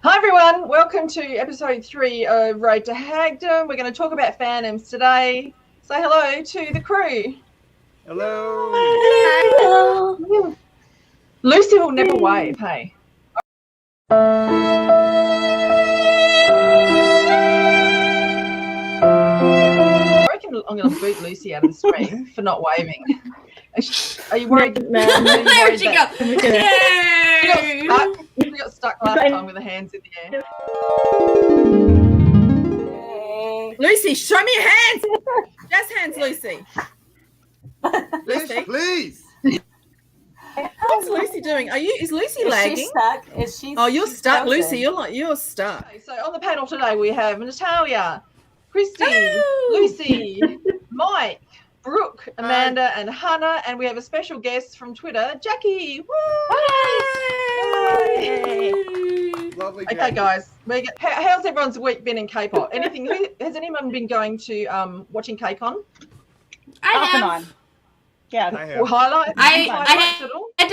Hi everyone, welcome to episode 3 of Road to Hagdom. We're going to talk about fandoms today. Say hello to the crew. Hello. Hello. Lucy will never wave, hey? I reckon I'm going to boot Lucy out of the stream for not waving. Are you worried? No. There she goes. Yay! She got stuck last time with her hands in the air. Lucy, show me your hands. Just hands, Lucy. Lucy, Please. what's Lucy doing? Is Lucy lagging? She's stuck. You're she's stuck, frozen. Lucy. You're stuck. Okay, so on the panel today we have Natalia, Christy, Hello. Lucy, Mike, Brooke, Amanda, and Hannah, and we have a special guest from Twitter, Jackie. Woo! Yay. Lovely. Okay, Jackie. guys, how's everyone's week been in K-pop? Has anyone been going to watching K-Con I Off and have. on. Yeah. I or have. highlights? I At all? had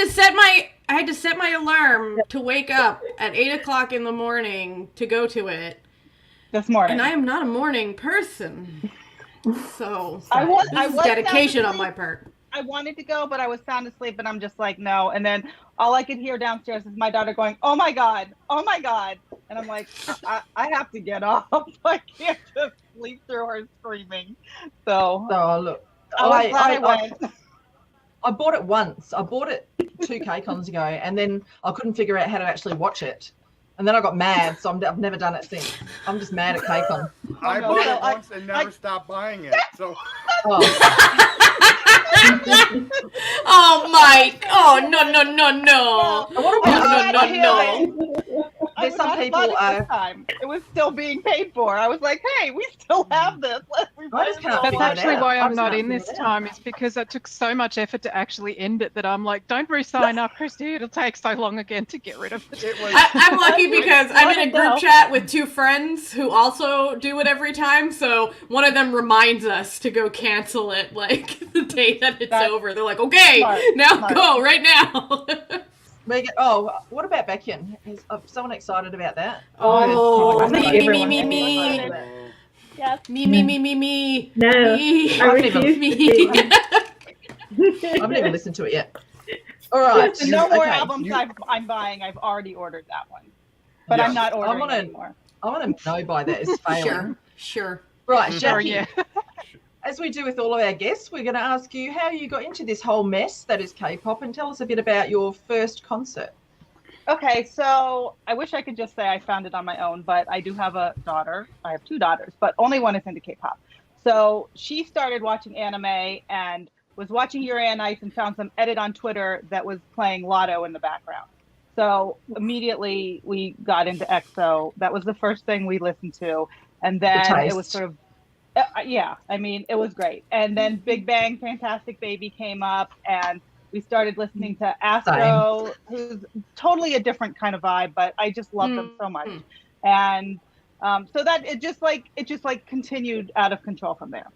to set my alarm to wake up at 8 o'clock in the morning to go to it, This morning. and I am not a morning person. So I was dedication sound on my asleep. part. I wanted to go, but I was sound asleep, and I'm just like, no. And then all I could hear downstairs is my daughter going, "Oh my god, oh my god," and I'm like, I have to get up. I can't just sleep through her screaming. So So look, I was glad I went. I bought it once. I bought it 2 K-Cons ago, and then I couldn't figure out how to actually watch it. And then I got mad, so I've never done it since. I'm just mad at K-Con. I no, bought so it once and never stopped buying it. So Oh, Oh, Mike! Oh, no. what about No. I There's some forgot people, about it this time. It was still being paid for. I was like, hey, we still have this. I just can't That's figure it actually out. why I I'm just not can't in this figure it out. time, is because it took so much effort to actually end it that I'm like, don't re-sign up, Christy. It'll take so long again to get rid of it. it was. I'm lucky because I'm in a Let it go. group chat with 2 friends who also do it every time, so one of them reminds us to go cancel it, like, the day that it's That's over. They're like, okay, smart, now smart. go, right now. What about Baekhyun? Is someone excited about that? Oh, I think everyone me. is. Yes. Me. No, Me. I refuse Me. I haven't even listened to it yet. All right. The No More okay. albums I'm buying. I've already ordered that one, but Yeah. I'm not ordering wanna- anymore. I want to know by that is failing. Sure. Right, Sure, Jackie. yeah. As we do with all of our guests, we're going to ask you how you got into this whole mess that is K-pop, and tell us a bit about your first concert. Okay, so I wish I could just say I found it on my own, but I do have a daughter. I have 2 daughters, but only one is into K-pop. So she started watching anime and was watching Yuri on Ice and found some edit on Twitter that was playing Lotto in the background. So immediately we got into EXO. That was the first thing we listened to. And then it was taste. sort of, yeah, I mean, it was great. And then Big Bang Fantastic Baby came up, and we started listening to Astro, who's totally a different kind of vibe, but I just love them so much. And so that it just continued out of control from there.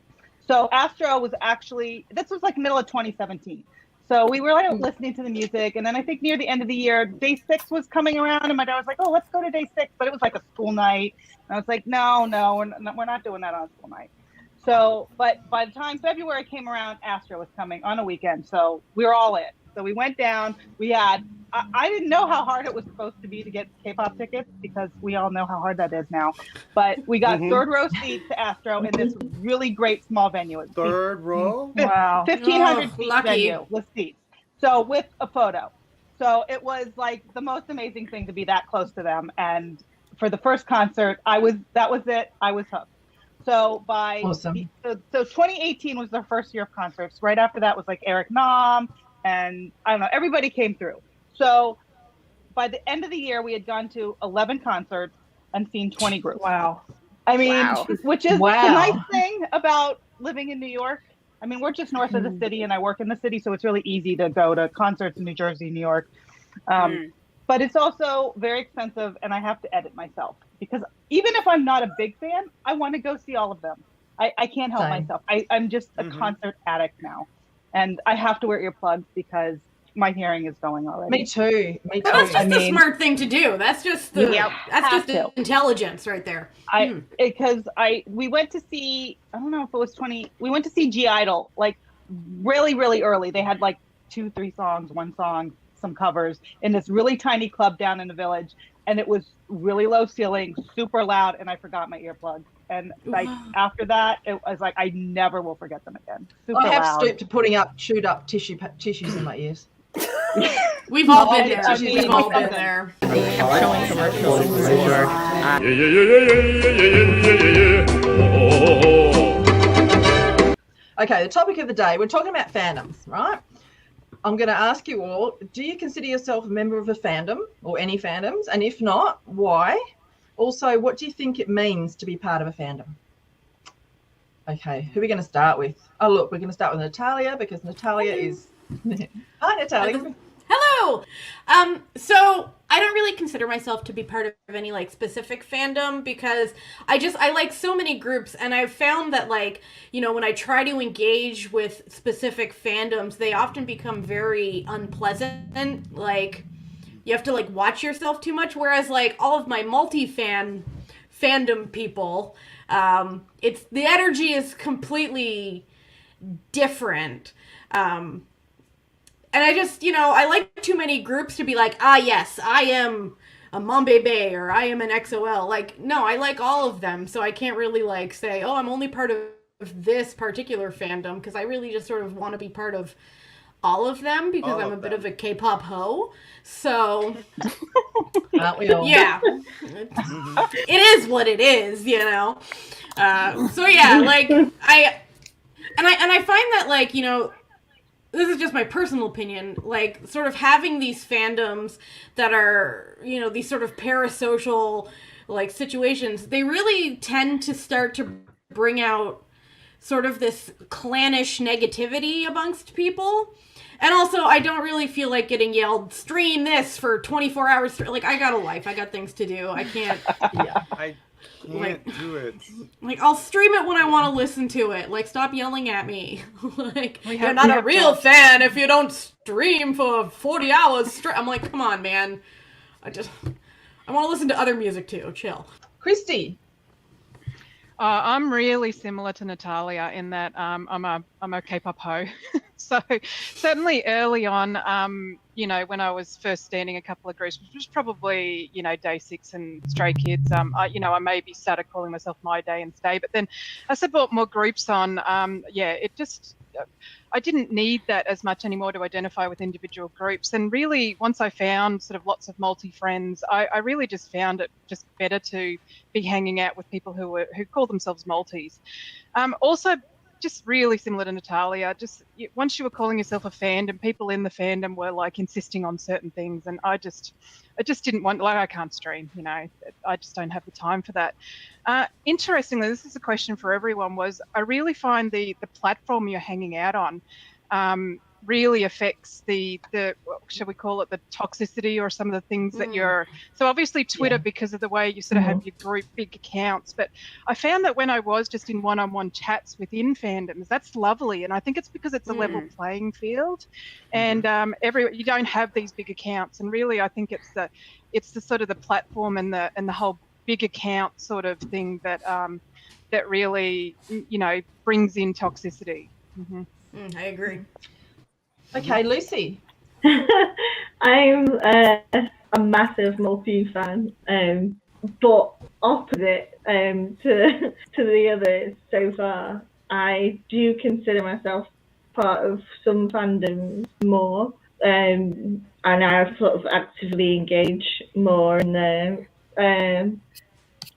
So Astro was actually, this was like middle of 2017. So we were like listening to the music, and then I think near the end of the year, Day 6 was coming around, and my dad was like, "Oh, let's go to Day 6," but it was like a school night, and I was like, "No, we're not doing that on a school night." So, but by the time February came around, Astro was coming on a weekend, so we were all in. So we went down. We had, I didn't know how hard it was supposed to be to get K-pop tickets, because we all know how hard that is now. But we got third row seats to Astro in this really great small venue. It's Third row. Wow. 1,500 seat lucky. venue with seats. So with a photo. So it was like the most amazing thing to be that close to them. And for the first concert, that was it. I was hooked. So Awesome. so 2018 was their first year of concerts. Right after that was like Eric Nam, and I don't know, everybody came through. So by the end of the year, we had gone to 11 concerts and seen 20 groups. Wow. I mean, which is Wow. the nice thing about living in New York. I mean, we're just north of the city, and I work in the city, so it's really easy to go to concerts in New Jersey, New York. But it's also very expensive, and I have to edit myself, because even if I'm not a big fan, I want to go see all of them. I can't help Same. myself. I'm just a concert addict now, and I have to wear earplugs because my hearing is going already. Me too. Me too. Well, that's just I the mean- smart thing to do. That's just the Yep, that's have just the to. intelligence right there. We went to see, I don't know if it was we went to see G Idol, like really, really early. They had like 2-3 songs, one song, some covers in this really tiny club down in the village. And it was really low ceiling, super loud, and I forgot my earplugs. And like after that, it was like I never will forget them again. Super I have loud. stooped to putting up chewed up tissues in my ears. We've all been I there. mean, We've all been listen. there. Showing commercials for sure. Okay, the topic of the day, we're talking about fandoms, right? I'm going to ask you all, do you consider yourself a member of a fandom or any fandoms? And if not, why? Also, what do you think it means to be part of a fandom? Okay, who are we going to start with? Oh, look, we're going to start with Natalia because Natalia is... Hi, Natalia. Hello. So I don't really consider myself to be part of any like specific fandom because I like so many groups, and I've found that like, you know, when I try to engage with specific fandoms, they often become very unpleasant. Like you have to like watch yourself too much. Whereas like all of my fandom people, it's the energy is completely different. And I just, you know, I like too many groups to be like, yes, I am a BEBE or I am an XOL. Like, no, I like all of them. So I can't really like say, oh, I'm only part of this particular fandom because I really just sort of want to be part of all of them because I'm a bit of a K-pop hoe. So, Aren't we all? yeah, it is what it is, you know? So yeah, like I find that like, you know, this is just my personal opinion, like sort of having these fandoms that are, you know, these sort of parasocial like situations, they really tend to start to bring out sort of this clannish negativity amongst people. And also, I don't really feel like getting yelled, stream this for 24 hours. Like, I got a life. I got things to do. I can't. Yeah. I can't do it. Like, I'll stream it when I want to listen to it. Like, stop yelling at me. Like, We you're have- not we a have real jobs. fan if you don't stream for 40 hours straight. I'm like, come on, man. I want to listen to other music too. Chill. Christy. I'm really similar to Natalia in that I'm a K-pop hoe. So certainly early on, you know, when I was first standing a couple of groups, which was probably, you know, Day 6 and Stray Kids, I maybe started calling myself My Day and Stay. But then as I brought more groups on, it just... I didn't need that as much anymore to identify with individual groups. And really, once I found sort of lots of multi-friends, I really just found it just better to be hanging out with people who call themselves multis. Also, just really similar to Natalia, just once you were calling yourself a fandom, people in the fandom were like insisting on certain things. And I just didn't want, like, I can't stream, you know, I just don't have the time for that. Interestingly, this is a question for everyone, was I really find the platform you're hanging out on really affects the shall we call it, the toxicity or some of the things that you're, so obviously Twitter, because of the way you sort of have your group big accounts, but I found that when I was just in one-on-one chats within fandoms, that's lovely, and I think it's because it's a level playing field, and you don't have these big accounts, and really I think it's the sort of the platform and the whole big account sort of thing that that really, you know, brings in toxicity. I agree. Okay, Lucy. I'm a massive multi fan, but opposite to the others so far. I do consider myself part of some fandoms more, and I sort of actively engage more in them.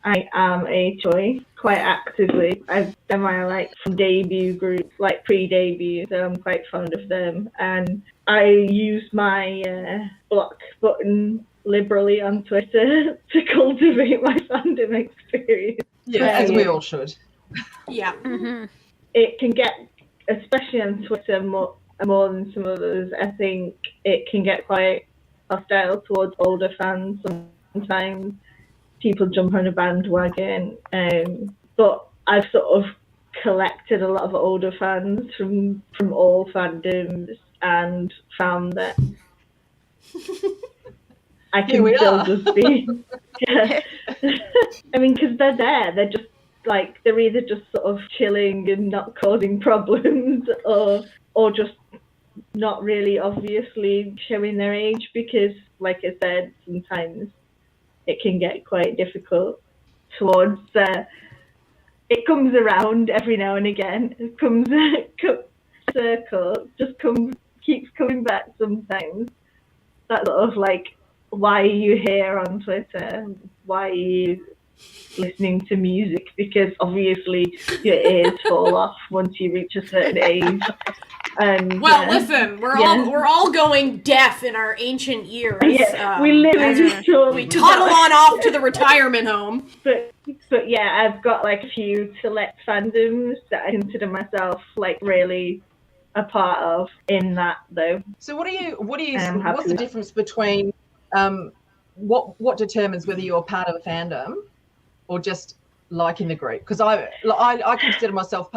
I am a Choi quite actively. I've done my like from debut group, like pre-debut, so I'm quite fond of them. And I use my block button liberally on Twitter to cultivate my fandom experience. Yeah, as we all should. Yeah. It can get, especially on Twitter, more than some others. I think it can get quite hostile towards older fans sometimes. People jump on a bandwagon, but I've sort of collected a lot of older fans from all fandoms, and found that I Here can we still are. just be. Yeah. I mean, because they're there. They're just like, they're either just sort of chilling and not causing problems, or just not really obviously showing their age, because, like I said, sometimes it can get quite difficult towards. It comes around every now and again. It comes circle, just keeps coming back sometimes. That sort of like, why are you here on Twitter? Why are you listening to music? Because obviously your ears fall off once you reach a certain age. And Well, listen, we're all going deaf in our ancient years. Yeah, we literally we toddle on off to the retirement home. But yeah, I've got like a few select fandoms that I consider myself like really a part of in that though. So what's the difference between what determines whether you're part of a fandom or just liking the group? Because I consider myself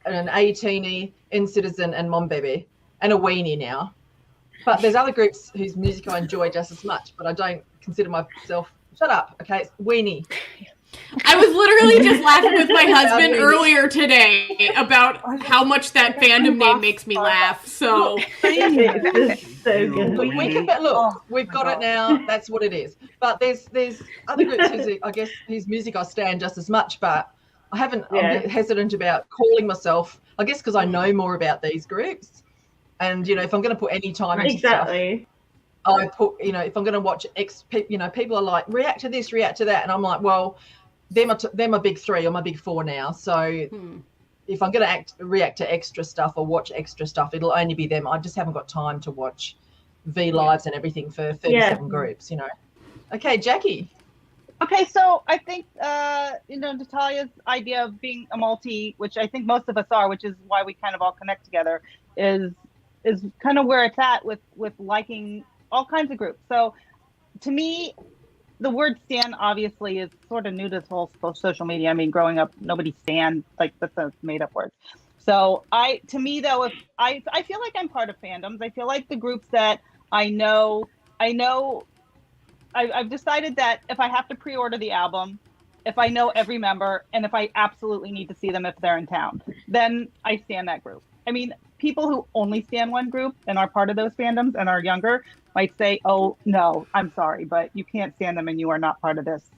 an 18-y, N-Citizen and Mom Baby and a weenie now. But there's other groups whose music I enjoy just as much, but I don't consider myself, shut up, okay, it's weenie. I was literally just laughing with my husband earlier today about how much that fandom name makes me laugh. So It's so good. We can bet. Look, we've got it now. That's what it is. But there's other groups whose music I stand just as much, but I haven't. I'm a bit hesitant about calling myself. I guess because I know more about these groups, and if I'm going to put any time into stuff, I put, if I'm going to watch people are like, react to this, react to that, and I'm like, well, they're my big three or my big four now. So if I'm going to react to extra stuff or watch extra stuff, it'll only be them. I just haven't got time to watch V Lives and everything for 37 groups, Okay, Jackie. Okay, so I think Natalia's idea of being a multi, which I think most of us are, which is why we kind of all connect together, is kind of where it's at with liking all kinds of groups. So to me, the word stan obviously is sort of new to this whole social media. I mean, growing up, nobody stan, like, that's a made up word. So to me though, if I feel like I'm part of fandoms. I feel like the groups that I know, I've decided that if I have to pre-order the album, if I know every member, and if I absolutely need to see them if they're in town, then I stan that group. I mean, people who only stan one group and are part of those fandoms and are younger might say, oh, no, I'm sorry, but you can't stand them and you are not part of this,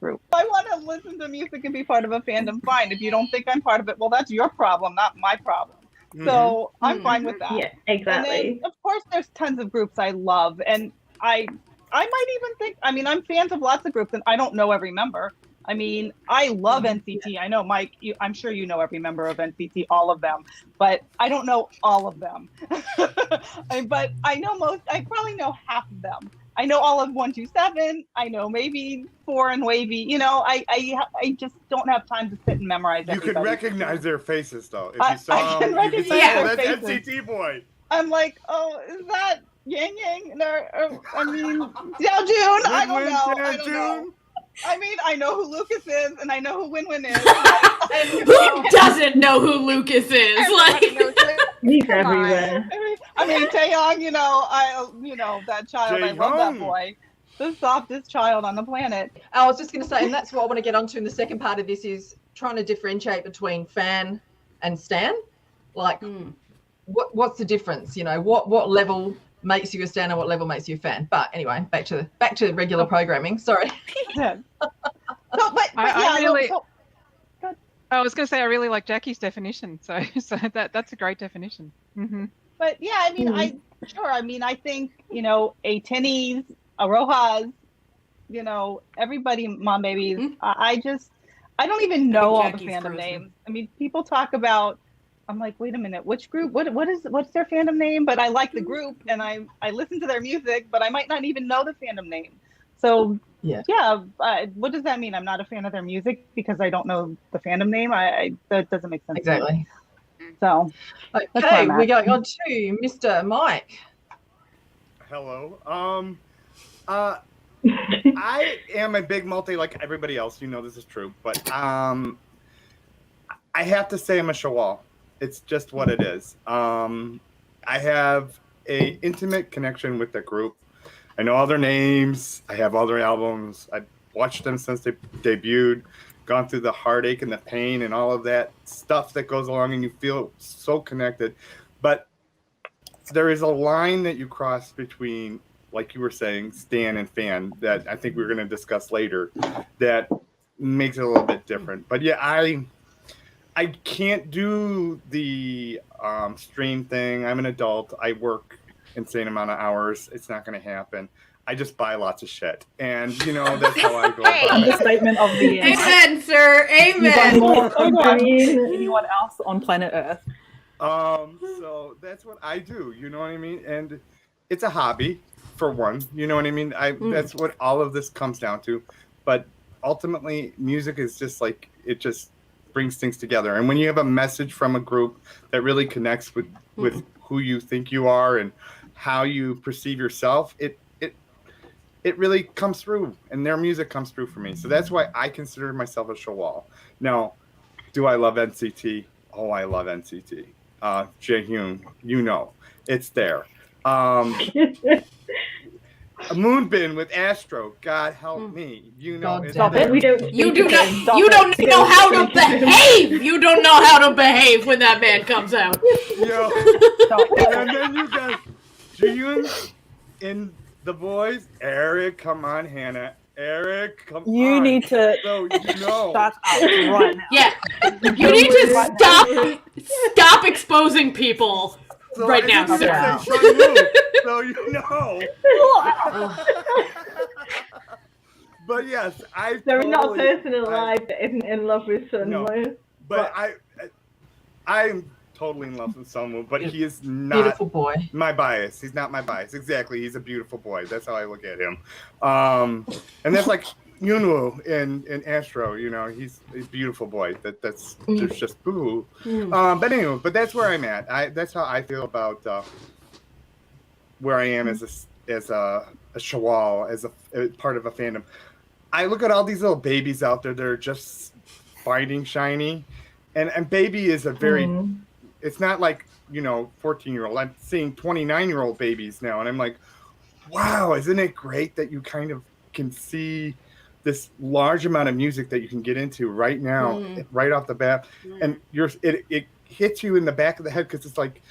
group. If I want to listen to music and be part of a fandom, fine. If you don't think I'm part of it, well, that's your problem, not my problem. So I'm fine with that. Yeah, exactly. And then, of course, there's tons of groups I love. And I might even think, I'm fans of lots of groups and I don't know every member. I mean, I love NCT. I know, Mike, I'm sure you know every member of NCT, all of them, but I don't know all of them. But I know I probably know half of them. I know all of 127. I know maybe 4 and Wavy. I just don't have time to sit and memorize everybody. You could recognize their faces, though. If you saw them, you could say, oh, that's NCT boy. I'm like, oh, is that Yang Yang? No, I mean, Xiao Jun. I don't know. I mean, I know who Lucas is, and I know who Win Win is. Who doesn't know who Lucas is? He's everywhere. I mean, Taeyong, that child. I love that boy. The softest child on the planet. I was just going to say, and that's what I want to get onto in the second part of this, is trying to differentiate between fan and stan. Like, what's the difference? What level makes you a stan and what level makes you a fan? But anyway, back to regular programming. Sorry. Yeah. I was going to say I really like Jackie's definition. So that's a great definition. Mm-hmm. But yeah, I mean, I think a Tinnies, a Rojas, everybody, Mom Babies. I don't even know all the fandom names. I mean, people talk about. I'm like, wait a minute, which group? What's their fandom name? But I like the group and I listen to their music, but I might not even know the fandom name. So what does that mean? I'm not a fan of their music because I don't know the fandom name. That doesn't make sense. Exactly. So okay, we're going on to Mr. Mike. Hello. I am a big multi like everybody else. This is true, but I have to say I'm a Shawwal. It's just what it is. I have a intimate connection with the group. I know all their names. I have all their albums. I've watched them since they debuted, gone through the heartache and the pain and all of that stuff that goes along, and you feel so connected. But there is a line that you cross between, like you were saying, stan and fan, that I think we're going to discuss later, that makes it a little bit different. But yeah, I can't do the stream thing. I'm an adult. I work insane amount of hours. It's not going to happen. I just buy lots of shit, and that's how I go. Understatement of the year. Amen, sir. Amen. You buy more than anyone else on planet Earth. So that's what I do. You know what I mean? And it's a hobby, for one. You know what I mean? That's what all of this comes down to. But ultimately, music is just like, it just brings things together. And when you have a message from a group that really connects with who you think you are and how you perceive yourself, it really comes through, and their music comes through for me. So that's why I consider myself a Shawwal. Now, do I love NCT? Oh, I love NCT. Jaehyun, it's there. Moonbin with Astro, God help me. Stop it. You don't know how to behave. You don't know how to behave when that man comes out. And then you got Jaehyun in The Boys. Eric, come on, Hannah. Eric, come on. You need to shut up right now. Yeah, you need to stop exposing people right now, sir. So But yes, There is not a person alive that isn't in love with Sunwoo. No, but I'm totally in love with Sunwoo, but he is not beautiful boy. My bias. He's not my bias. Exactly. He's a beautiful boy. That's how I look at him. And that's like Yunwoo in Astro. He's a beautiful boy. That's just boo. But anyway, that's where I'm at. That's how I feel about where I am as a Shawwal, as a part of a fandom. I look at all these little babies out there that are just finding shiny, and BEBE is a very. It's not like 14-year-old. I'm seeing 29-year-old babies now, and I'm like, wow, isn't it great that you kind of can see this large amount of music that you can get into right now, right off the bat, and it hits you in the back of the head because it's like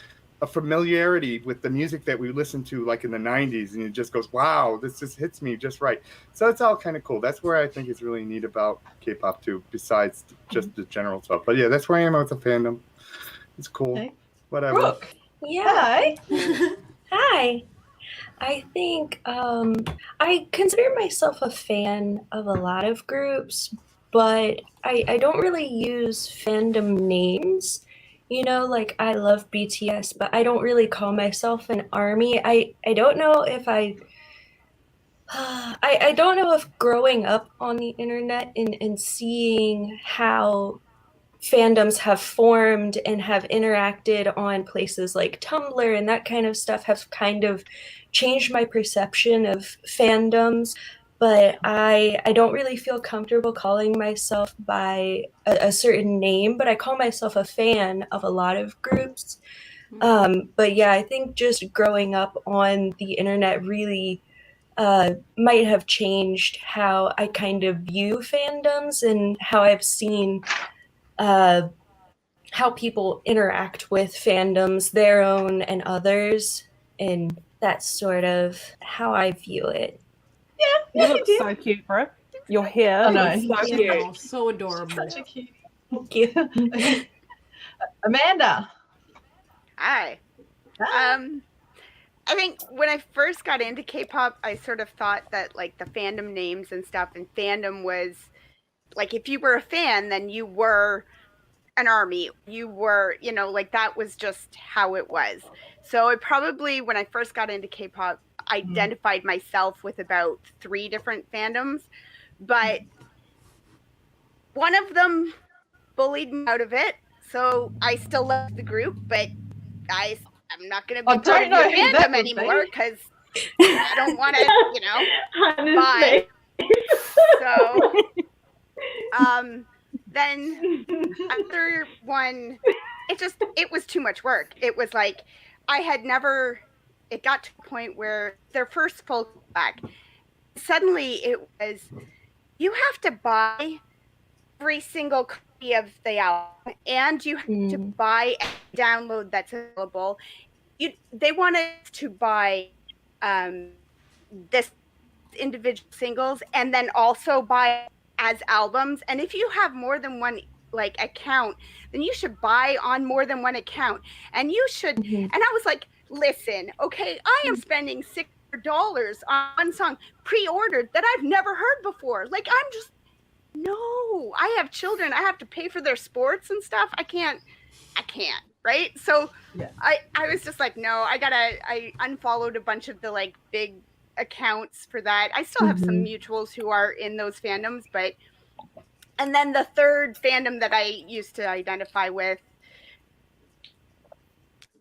a familiarity with the music that we listened to like in the 90s, and it just goes, wow, this just hits me just right. So it's all kind of cool. That's where I think is really neat about K-pop too, besides just the general stuff. But yeah, that's where I am with the fandom. It's cool. Okay. Whatever. Brooke. Yeah. Hi. I think I consider myself a fan of a lot of groups, but I don't really use fandom names. Like I love BTS, but I don't really call myself an ARMY. I don't know if I don't know if growing up on the internet and seeing how fandoms have formed and have interacted on places like Tumblr and that kind of stuff have kind of changed my perception of fandoms. But I don't really feel comfortable calling myself by a certain name, but I call myself a fan of a lot of groups. But yeah, I think just growing up on the internet really might have changed how I kind of view fandoms and how I've seen how people interact with fandoms, their own and others, and that's sort of how I view it. You look so cute, bro. Your hair is so cute. So adorable. Such a cute. Thank you. Amanda. Hi. I think when I first got into K-pop, I sort of thought that like the fandom names and stuff, and fandom was like if you were a fan, then you were an ARMY. You were, like that was just how it was. So I probably, when I first got into K-pop, identified myself with about 3 different fandoms, but one of them bullied me out of it. So I still love the group, but I'm not going to be part of your fandom anymore because I don't want to, buy. So, then another one it was too much work. It was like it got to a point where their first full back, suddenly it was, you have to buy every single copy of the album, and you have to buy and download that's available. They wanted to buy this individual singles and then also buy as albums. And if you have more than one account, then you should buy on more than one account. And you should. And I was like, listen, okay, I am spending $600 on one song pre-ordered that I've never heard before. Like, I'm just, no, I have children. I have to pay for their sports and stuff. I can't, right? So I was just like, no, I unfollowed a bunch of the big accounts for that. I still have some mutuals who are in those fandoms, and then the third fandom that I used to identify with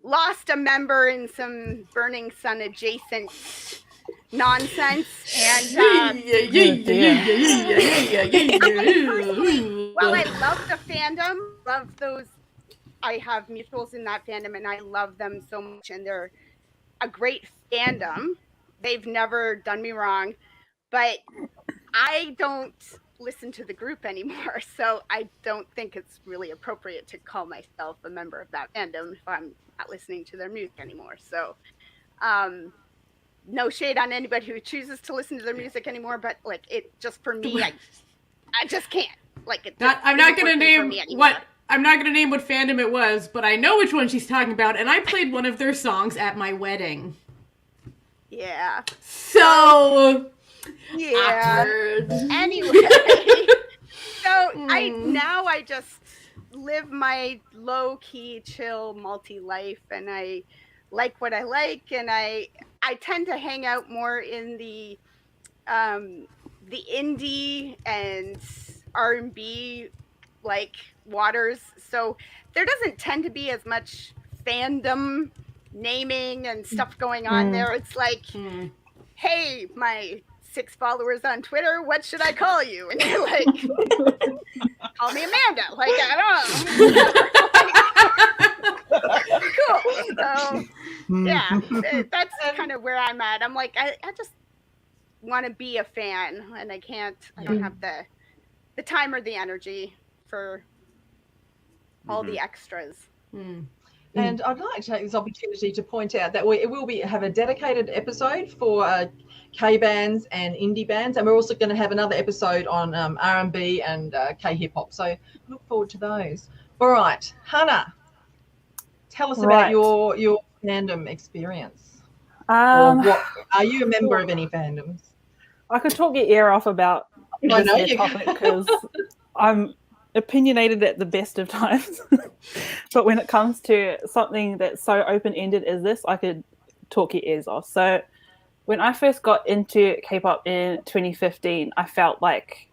lost a member in some Burning Sun adjacent nonsense, and well, I love the fandom, love those. I have mutuals in that fandom, and I love them so much, and they're a great fandom. They've never done me wrong, but I don't listen to the group anymore, so I don't think it's really appropriate to call myself a member of that fandom if I'm not listening to their music anymore. So no shade on anybody who chooses to listen to their music anymore, but it just, for me, I just can't. I'm not gonna name what fandom it was, but I know which one she's talking about, and I played one of their songs at my wedding. Yeah. So awkward. Anyway, so I just live my low key, chill, multi life, and I like what I like, and I tend to hang out more in the indie and R&B waters. So there doesn't tend to be as much fandom naming and stuff going on there. It's like, hey, my 6 followers on Twitter, what should I call you? And you're like, call me Amanda. I don't know. Cool. So yeah, that's kind of where I'm at. I'm like, I just want to be a fan, and I don't have the time or the energy for all the extras. And I'd like to take this opportunity to point out that we will have a dedicated episode for K bands and indie bands, and we're also going to have another episode on R&B and K hip hop. So look forward to those. All right, Hannah, tell us about your fandom experience. Or are you a member of any fandoms? I could talk your ear off about this topic because I'm opinionated at the best of times. But when it comes to something that's so open-ended as this, I could talk your ears off. So when I first got into K-pop in 2015, I felt like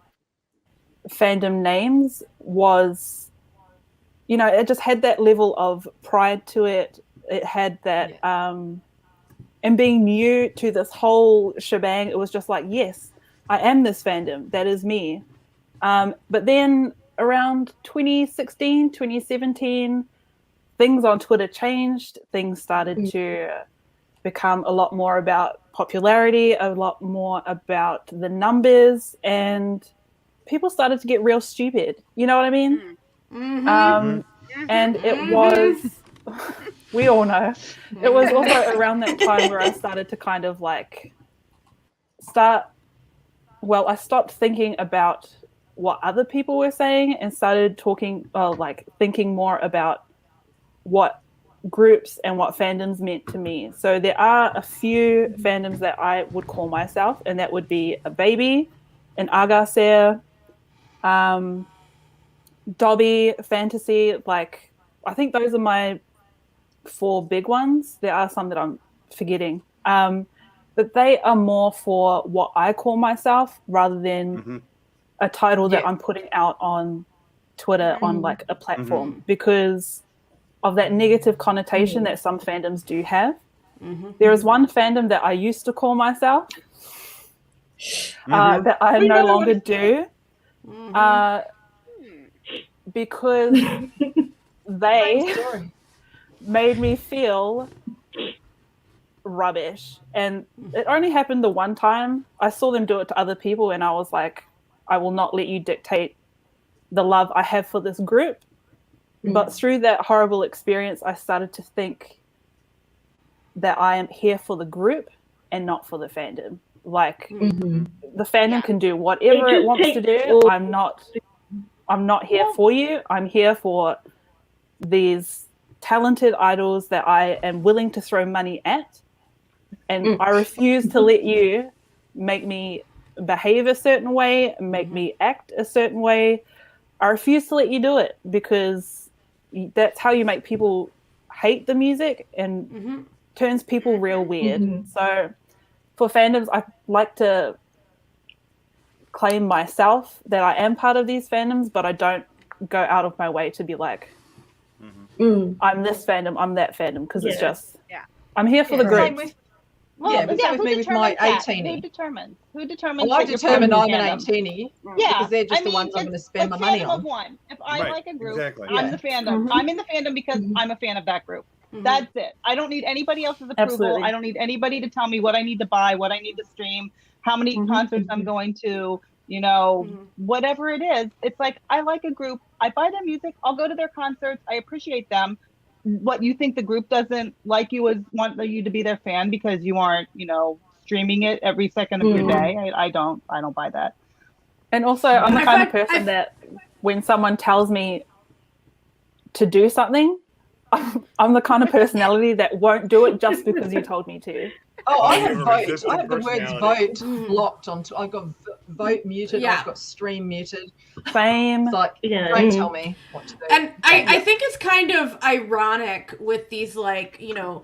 fandom names was, it just had that level of pride to it. It had that, and being new to this whole shebang, it was just like, yes, I am this fandom. That is me. But then around 2016, 2017, things on Twitter changed. Things started to become a lot more about popularity, a lot more about the numbers, and people started to get real stupid. You know what I mean? And it was, we all know, it was also around that time where I started to kind of I stopped thinking about what other people were saying and started thinking more about what groups and what fandoms meant to me. So there are a few fandoms that I would call myself, and that would be a BEBE, an Agarser, Dobby, Fantasy. I think those are my 4 big ones. There are some that I'm forgetting. But they are more for what I call myself rather than a title that I'm putting out on Twitter on a platform because of that negative connotation that some fandoms do have. There is one fandom that I used to call myself that I no longer do because they Story. made me feel rubbish. And it only happened the one time. I saw them do it to other people, and I was like, I will not let you dictate the love I have for this group. But through that horrible experience, I started to think that I am here for the group and not for the fandom. Like, the fandom can do whatever it wants to do. I'm not here for you. I'm here for these talented idols that I am willing to throw money at. And I refuse to let you make me behave a certain way, make me act a certain way. I refuse to let you do it, because that's how you make people hate the music and turns people real weird. So for fandoms, I like to claim myself that I am part of these fandoms, but I don't go out of my way to be like, I'm this fandom, I'm that fandom, because it's just, I'm here for the group. But same with me with my 18. Who determines? Well, I determine I'm an 18 because they're just the ones I'm going to spend my money on. One. If I like a group, exactly. I'm the fandom. I'm in the fandom because I'm a fan of that group. That's it. I don't need anybody else's approval. Absolutely. I don't need anybody to tell me what I need to buy, what I need to stream, how many concerts I'm going to, you know, whatever it is. It's like, I like a group. I buy their music. I'll go to their concerts. I appreciate them. What you think the group doesn't like you is want you to be their fan because you aren't, you know, streaming it every second of your day. I don't buy that. And also, I'm the kind of person that when someone tells me to do something, I'm the kind of personality that won't do it just because you told me to. Oh, I have vote. I have the words vote blocked on. I've got vote muted. I've got stream muted. Same. It's like, don't tell me what to do. And I think it's kind of ironic with these, like, you know,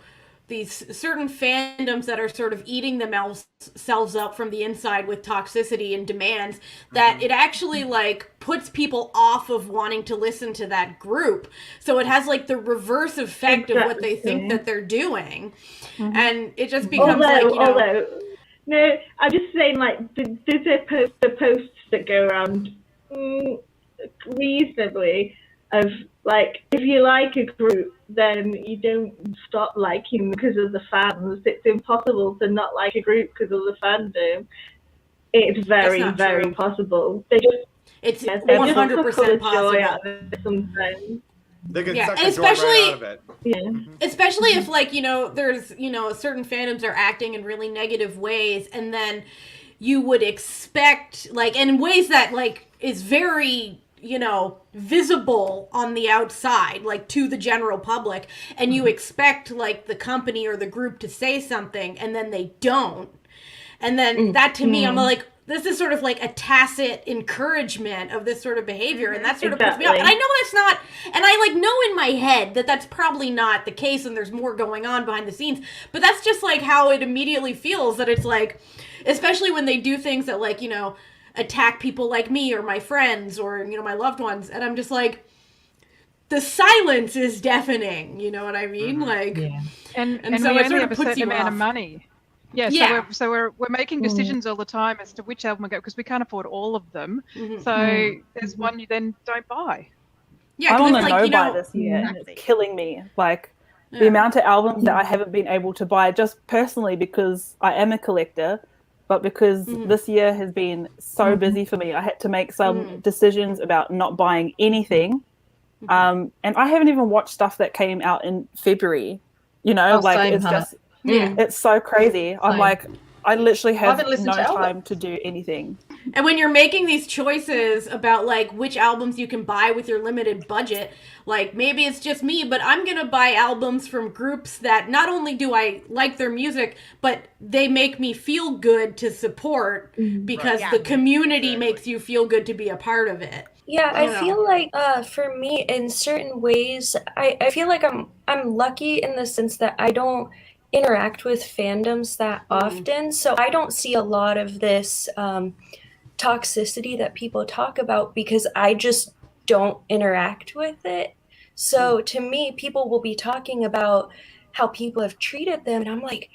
these certain fandoms that are sort of eating themselves up from the inside with toxicity and demands, that it actually, like, puts people off of wanting to listen to that group. So it has, like, the reverse effect of what they think that they're doing. And it just becomes no, I'm just saying, like, there's the posts that go around reasonably of, like, if you like a group, then you don't stop liking because of the fans. It's impossible to not like a group because of the fandom. It's very, very possible. It's 100% possible. Sometimes. They can suck and the joy right out of it. Especially if, like, you know, there's, you know, certain fandoms are acting in really negative ways, and then you would expect, like, in ways that, like, is very, you know, visible on the outside, like, to the general public, and you expect, like, the company or the group to say something, and then they don't. And then that, to me, I'm like, this is sort of like a tacit encouragement of this sort of behavior, and that sort of puts me off. And I know that's not, and I, like, know in my head that that's probably not the case, and there's more going on behind the scenes, but that's just, like, how it immediately feels, that it's like, especially when they do things that, like, you know, attack people like me or my friends or, you know, my loved ones, and I'm just like, the silence is deafening, you know what I mean? Like, and so we it only sort have of a puts certain you amount off. of money. So we're making decisions all the time as to which album we go, because we can't afford all of them. So there's one you then don't buy. I'm on a no-buy this year, and it's killing me. Like, the amount of albums that I haven't been able to buy, just personally because I am a collector, but because this year has been so busy for me, I had to make some decisions about not buying anything. And I haven't even watched stuff that came out in February. You know, it's just... it's so crazy. I'm like, I literally have no time to do anything. And when you're making these choices about, like, which albums you can buy with your limited budget, like, maybe it's just me, but I'm going to buy albums from groups that not only do I like their music, but they make me feel good to support because the community makes you feel good to be a part of it. Yeah, I feel like for me, in certain ways, I feel like I'm lucky in the sense that I don't interact with fandoms that often, so I don't see a lot of this toxicity that people talk about because I just don't interact with it. So to me, people will be talking about how people have treated them, and I'm like,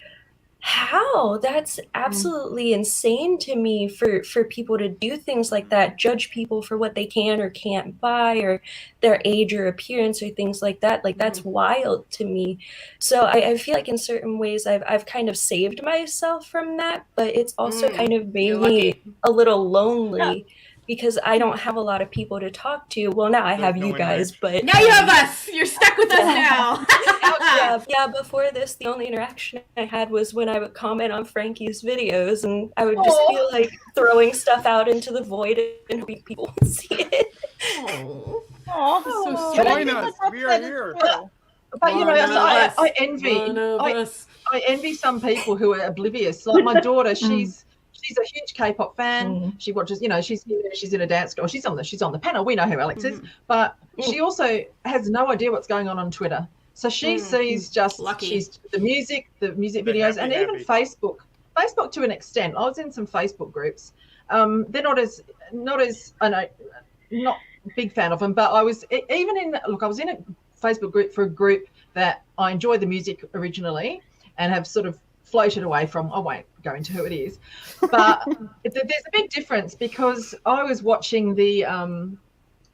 how? That's absolutely insane to me for people to do things like that, judge people for what they can or can't buy or their age or appearance or things like that. Like that's wild to me. So I feel like in certain ways I've kind of saved myself from that, but it's also kind of made me a little lonely. Because I don't have a lot of people to talk to. Well, now I have you guys, but now you have us. You're stuck with us now. yeah. Before this, the only interaction I had was when I would comment on Frankie's videos, and I would just feel like throwing stuff out into the void and hoping people would see it. Oh, so join us. We are here. But you know, I envy some people who are oblivious. Like my daughter, she's a huge K-pop fan. She watches, you know, she's in a dance school. She's on the panel. We know who Alex is, but she also has no idea what's going on Twitter. So she sees just the music videos, and even Facebook to an extent. I was in some Facebook groups. They're not I know, not a big fan of them, but I was in a Facebook group for a group that I enjoy the music originally and have sort of floated away from. I won't go into who it is, but there's a big difference because I was watching the and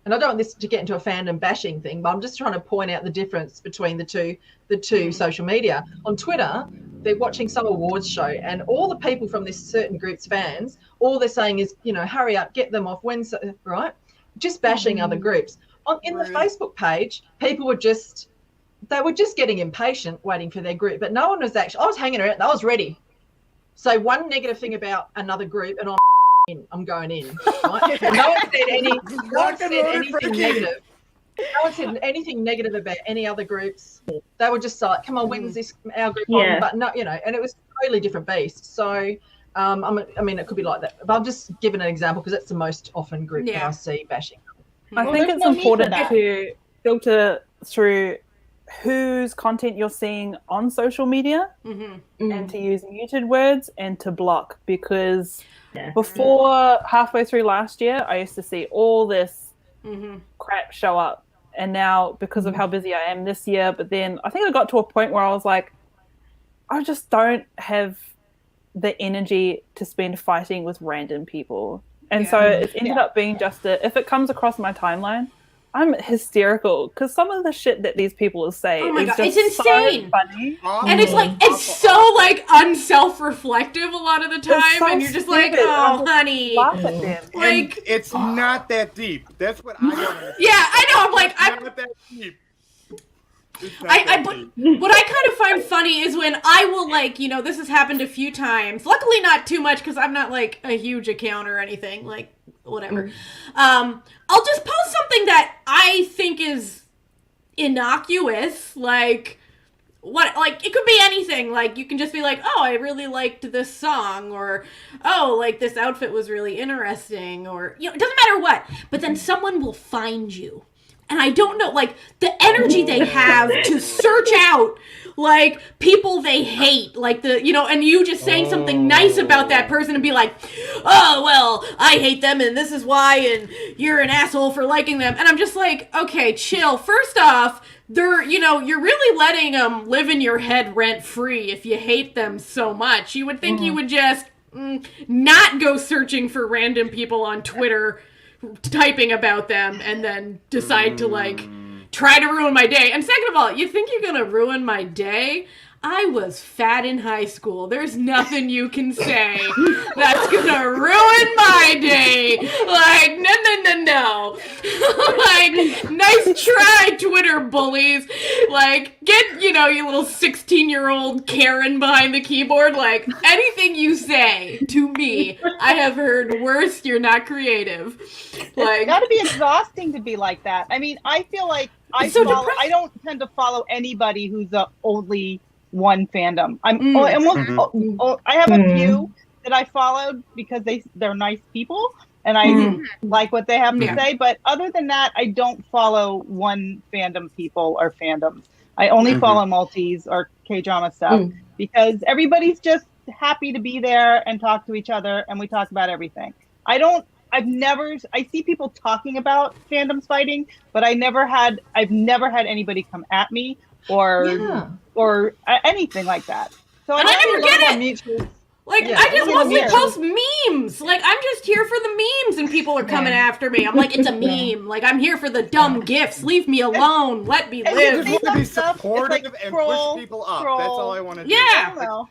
I don't want this to get into a fandom bashing thing, but I'm just trying to point out the difference between the two social media. On Twitter, they're watching some awards show, and all the people from this certain group's fans, all they're saying is, you know, hurry up, get them off Wednesday, right? Just bashing other groups. In the Facebook page, people were just getting impatient, waiting for their group, but no one was actually. I was hanging around. I was ready. So one negative thing about another group, and I'm going in. Right? No one said anything negative. No one said anything negative about any other groups. They were just like, "Come on, when's this our group on?" But no, you know, and it was a totally different beast. So, I mean, it could be like that. But I'm just giving an example because that's the most often group that I see bashing. I think it's important to filter through whose content you're seeing on social media and to use muted words and to block, because before halfway through last year I used to see all this crap show up, and now because of how busy I am this year, but then I think I got to a point where I was like, I just don't have the energy to spend fighting with random people. And so it ended up being just if it comes across my timeline, I'm hysterical because some of the shit that these people will say is just it's insane. So funny. And it's so like unself-reflective a lot of the time, so and you're just stupid. Like, oh, honey, laugh at them. Like it's not that deep. That's what I don't understand. Yeah, I know. I'm like, I'm not that deep. What I kind of find funny is when I will, like, you know, this has happened a few times. Luckily, not too much because I'm not like a huge account or anything. Like, whatever. I'll just post something that I think is innocuous, like it could be anything. Like, you can just be like, oh, I really liked this song, or oh, like this outfit was really interesting, or, you know, it doesn't matter what. But then someone will find you. And I don't know, like, the energy they have to search out, like, people they hate, like, the, you know, and you just saying something nice about that person and be like, oh, well, I hate them and this is why, and you're an asshole for liking them. And I'm just like, okay, chill. First off, they're, you know, you're really letting them live in your head rent-free if you hate them so much. You would think you would just not go searching for random people on Twitter typing about them and then decide to, like, try to ruin my day. And second of all, you think you're gonna ruin my day? I was fat in high school. There's nothing you can say that's gonna ruin my day. Like, no. Like, nice try, Twitter bullies. Like, get, you know, you little 16-year-old Karen behind the keyboard. Like, anything you say to me, I have heard worse. You're not creative. Like, it's gotta be exhausting to be like that. I mean, I feel like I don't tend to follow anybody who's only one fandom. I have a few that I followed because they're nice people and I like what they have to say. But other than that, I don't follow one fandom people or fandoms. I only follow multis or K-drama stuff because everybody's just happy to be there and talk to each other, and we talk about everything. I see people talking about fandoms fighting, but I've never had anybody come at me or anything like that. So And I never get it. Mutual. Like, Yeah, I just it's mostly weird. post memes. Like, I'm just here for the memes, and people are coming after me. I'm like, it's a meme. Like, I'm here for the dumb gifs. Leave me alone. Let me And I live. just want to be Stuff, it's supportive like and troll, push people up. troll. That's all I want to do. Yeah. I don't know.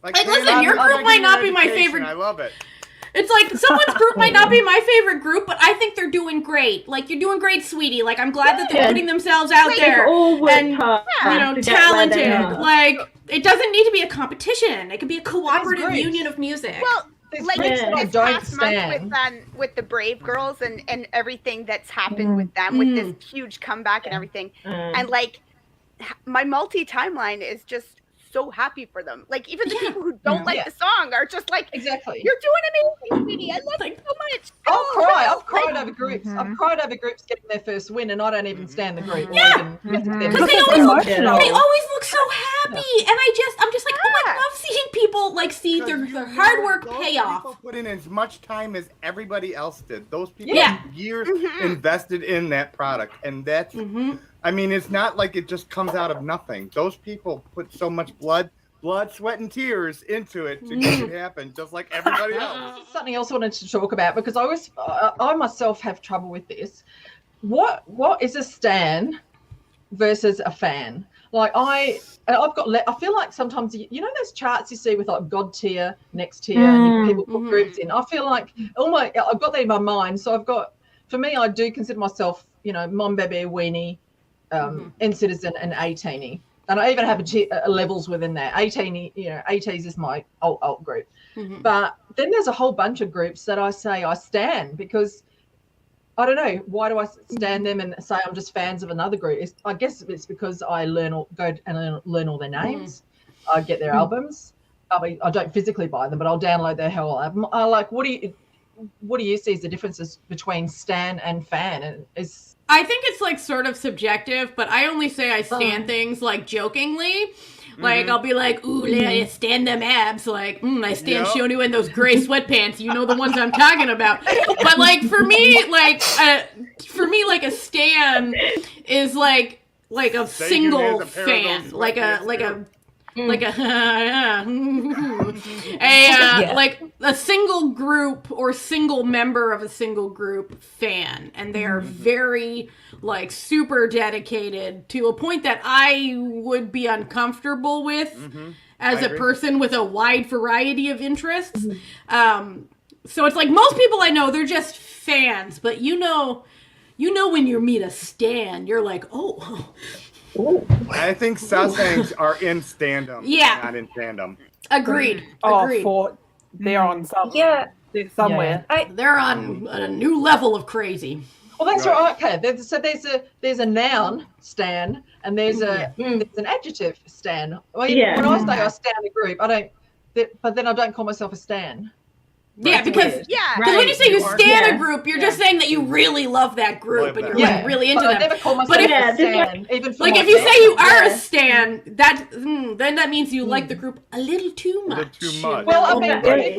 Like, listen, your I'm group gonna might give you not an be my education. favorite. I love it. It's like, someone's group might not be my favorite group, but I think they're doing great. Like, you're doing great, sweetie. Like, I'm glad that they're putting themselves out there. all worked And, hard you know, to get where they talented. are. Like, it doesn't need to be a competition. It could be a cooperative great. union of music. Well, There's like groups that I this don't past month stand. with the Brave Girls and everything that's happened with them, with this huge comeback and everything, and like my multi-timeline is just so happy for them. Like even the people who don't like the song are just like, Exactly. you're doing amazing, sweetie. I love you so much. I'll cry. I've cried Like, over groups. I've cried over groups getting their first win, and I don't even stand the group. Yeah. Because Because they always look so happy, and I'm just like, oh, I love seeing people like see their hard work pay off. People put in as much time as everybody else did. Those people Yeah. have years invested in that product, and that's. I mean, it's not like it just comes out of nothing. Those people put so much blood, sweat, and tears into it to make it happen, just like everybody else. This is something else I wanted to talk about because I myself have trouble with this. What is a stan versus a fan? Like I feel like sometimes you know those charts you see with like God tier, next tier, and people put groups in. I feel like almost I've got that in my mind. So for me, I do consider myself, you know, Mom, Bebe, Weenie, N-Citizen, and 18. And I even have levels within that. 18, you know, 80s is my alt group. But then there's a whole bunch of groups that I say I stan because I don't know, why do I stand them and say I'm just fans of another group? I guess it's because I learn all their names. I get their albums. I don't physically buy them, but I'll download their whole album. I like, what do you see as the differences between stan and fan? And I think it's like sort of subjective, but I only say I stan things like jokingly. Like I'll be like, ooh, I stan them abs. Like, I stan Shonu in those gray sweatpants. You know the ones I'm talking about. But like for me, like a stan is like a single fan, like a single group or single member of a single group fan, and they are very like super dedicated to a point that I would be uncomfortable with as a person with a wide variety of interests. So it's like most people I know, they're just fans, but you know when you meet a stan, you're like, oh. I think sasaengs are in stand-up, not in fandom. Agreed. They're on somewhere. Yeah. They're somewhere. They're on a new level of crazy. Well, that's right. Okay, there's a noun stan and there's an adjective stan. When I say I stan a group, but then I don't call myself a stan. Yeah, because when you say you stan a group, you're just saying that you really love that group and you're like really into them. I never call myself a stan, even for like if you say you are a stan, then that means you like the group a little too much. Well, I mean,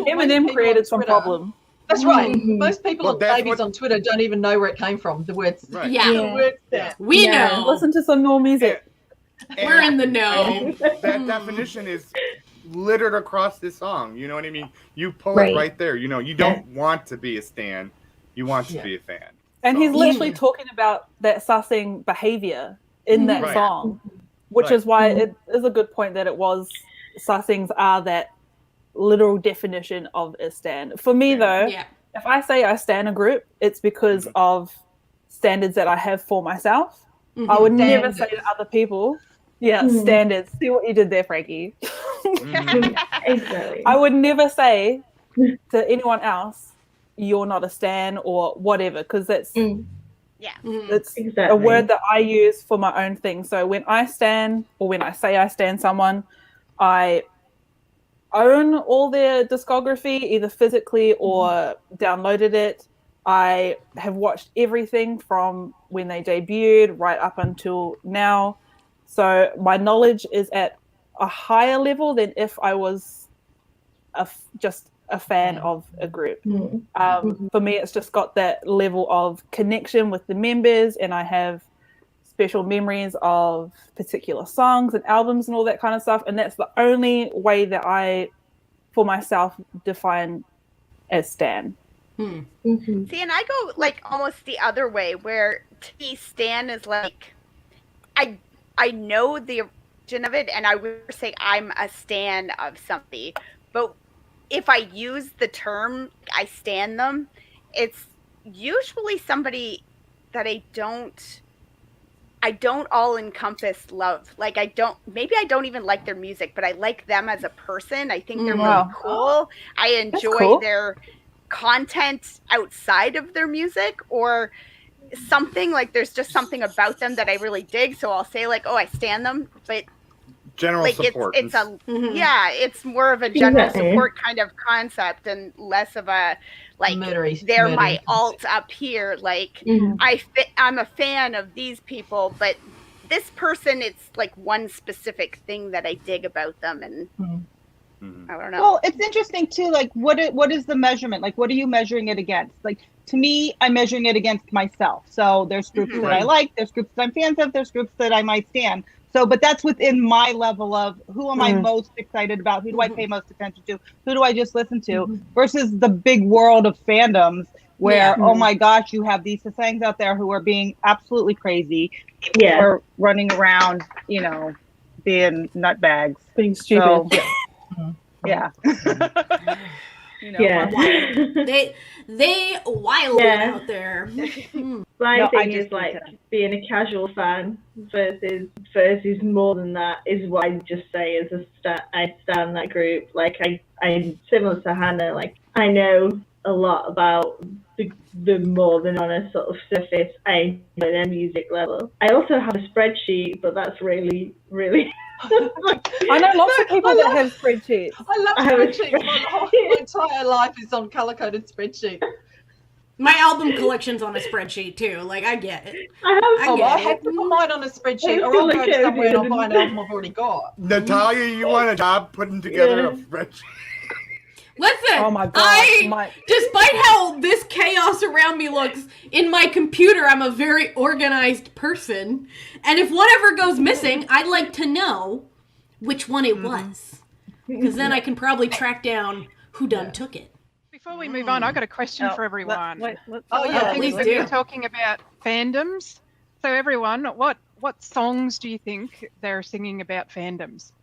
Eminem created some problem. That's right. Most people on babies on Twitter don't even know where it came from. The words. Right. Yeah. The word stan. We know. Listen to some more music. We're in the know. That definition is littered across this song. You know what I mean? You pull it right there. You know, you don't want to be a stan. You want to be a fan. And he's literally talking about that sussing behavior in that song, which is why it is a good point that it was sussings are that literal definition of a stan. For me, though, if I say I stan a group, it's because of standards that I have for myself. I would never say to other people, standards. See what you did there, Frankie. Exactly. I would never say to anyone else, you're not a stan or whatever, because that's it's a word that I use for my own thing. So when I stan or when I say I stan someone, I own all their discography, either physically or downloaded it. I have watched everything from when they debuted right up until now. So my knowledge is at a higher level than if I was just a fan of a group. For me, it's just got that level of connection with the members, and I have special memories of particular songs and albums and all that kind of stuff. And that's the only way that I, for myself, define as stan. Mm-hmm. See, and I go like almost the other way, where to me, stan is like, I know the origin of it, and I would say I'm a stan of somebody. But if I use the term I stan them, it's usually somebody that I don't all encompass love. Like maybe I don't even like their music, but I like them as a person. I think they're really cool. I enjoy their content outside of their music, or something. Like there's just something about them that I really dig. So I'll say like, oh, I stan them, but general like support. it's more of a general support kind of concept and less of a like they're my alt up here. Like I'm a fan of these people, but this person, it's like one specific thing that I dig about them, and I don't know. Well, it's interesting too. Like, what is the measurement? Like, what are you measuring it against? Like, to me, I'm measuring it against myself. So there's groups that I like, there's groups that I'm fans of, there's groups that I might stand. So, but that's within my level of who am I most excited about? Who do I pay most attention to? Who do I just listen to? Versus the big world of fandoms where, oh my gosh, you have these Sasangs out there who are being absolutely crazy. Or running around, you know, being nutbags. Being stupid. So, yeah. You know, they wild out there. My thing is like being a casual fan versus more than that is what I just say as I stand that group. Like I'm similar to Hannah. Like I know a lot about the more than on a sort of surface. I know their music level. I also have a spreadsheet, but that's really. I know lots of people that have spreadsheets. I love spreadsheets. My entire life is on color-coded spreadsheet. My album collection's on a spreadsheet too. Like I get it. I have to put mine on a spreadsheet, or I'll go somewhere and I'll find an album I've already got. Natalia, you want a job putting together a spreadsheet? Listen, oh my God, despite how this chaos around me looks, in my computer, I'm a very organized person. And if whatever goes missing, I'd like to know which one it was. Because then I can probably track down who done took it. Before we move on, I've got a question for everyone. Please do. We're talking about fandoms. So everyone, what songs do you think they're singing about fandoms?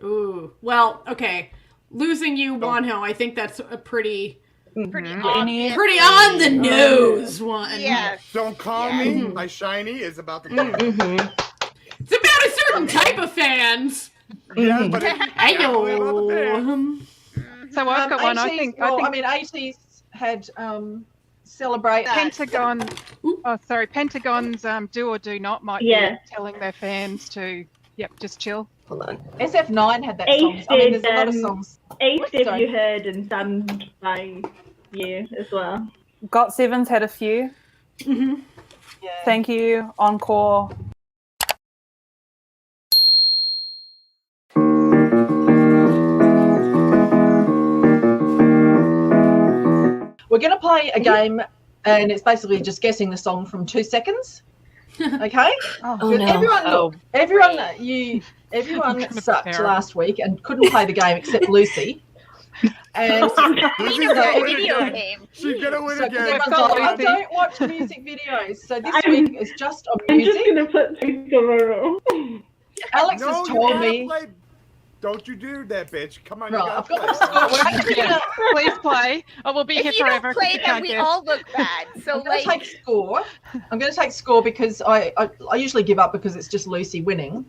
Ooh, well, okay. Losing you, Wanho, I think that's a pretty on the nose one. Yeah. Don't Call Me by Shiny is about the It's about a certain type of fans. Yeah, but I know. So I've got one. 80s, I think 80s had Celebrate. Pentagon. Pentagon's Do or Do Not might be telling their fans to just chill. Hold on. SF9 had that song. I mean, there's a lot of songs. Ace If You Heard and Stand By You as well. GOT7's had a few. Yeah. Thank You, Encore. We're going to play a game, and it's basically just guessing the song from 2 seconds. Okay? Everyone sucked last week and couldn't play the game except Lucy. And we know that video game. She's gonna win again. I don't watch music videos, so this week is just on music. I'm just gonna put things on. Alex has told me. Don't you do that, bitch! Come on, right, I've got the score. Please play. I will be here forever. If you don't play, then we all look bad. So I'm going to take score. I'm going to take score because I usually give up because it's just Lucy winning.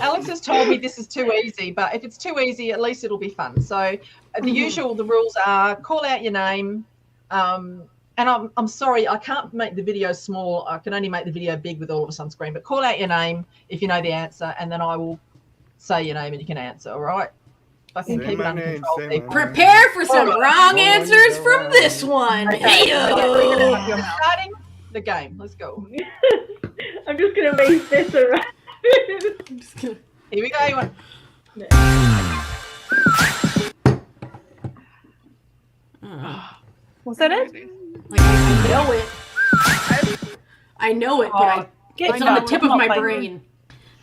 Alex has told me this is too easy, but if it's too easy, at least it'll be fun. So the rules are call out your name. And I'm sorry, I can't make the video small. I can only make the video big with all of us on screen. But call out your name if you know the answer, and then I will say your name and you can ansser, all right? If I can keep it under control. Prepare for some wrong answers from this one. Okay. You're starting the game. Let's go. I'm just going to make this around. Here we go. You want... Was that it? Like, I know it. I know it, but it's on the tip of my brain.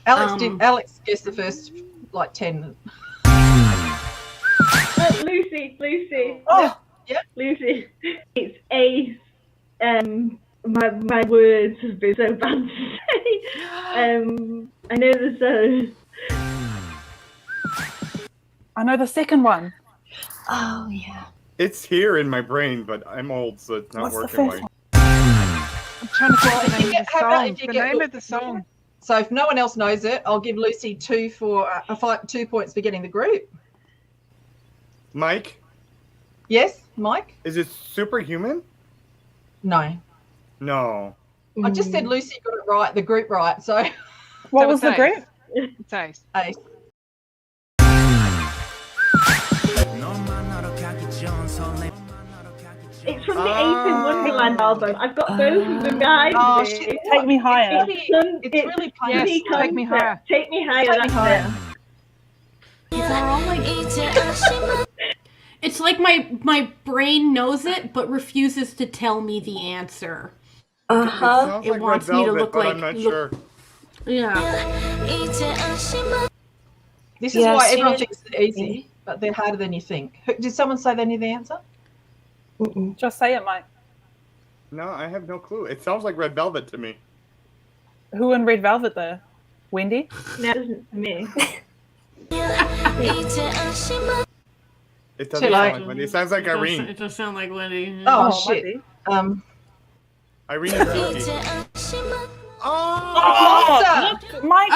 Alex guessed the first, like, 10. Lucy. Oh, yeah. Lucy. It's Ace. My words have been so bad today. I know the song. I know the second one. Oh, yeah. It's here in my brain, but I'm old, so it's not working right. I'm trying to find the name of the song. The name of the song. So if no one else knows it, I'll give Lucy 2 points for getting the group. Mike? Yes, Mike? Is it Superhuman? No. No. I just said Lucy got it right, the group right, so... What was the group? It's Ace. Ace. It's from the Ace in Wonderland album. I've got both of them, guys. Oh, shit. Take Me Higher. It's really Yes, Take Me Higher. Take Me Higher. Take Me Higher. It's like my brain knows it, but refuses to tell me the answer. Uh-huh. It wants me to look like... I'm not sure. Yeah. This is why everyone thinks they're easy, but they're harder than you think. Did someone say they knew the answer? Just say it, Mike. No, I have no clue. It sounds like Red Velvet to me. Who in Red Velvet though? Wendy? No, it isn't me. It doesn't sound like Wendy. It sounds like Irene. It does sound like Wendy. Oh, shit. Irene and Vicky. Oh! Mike!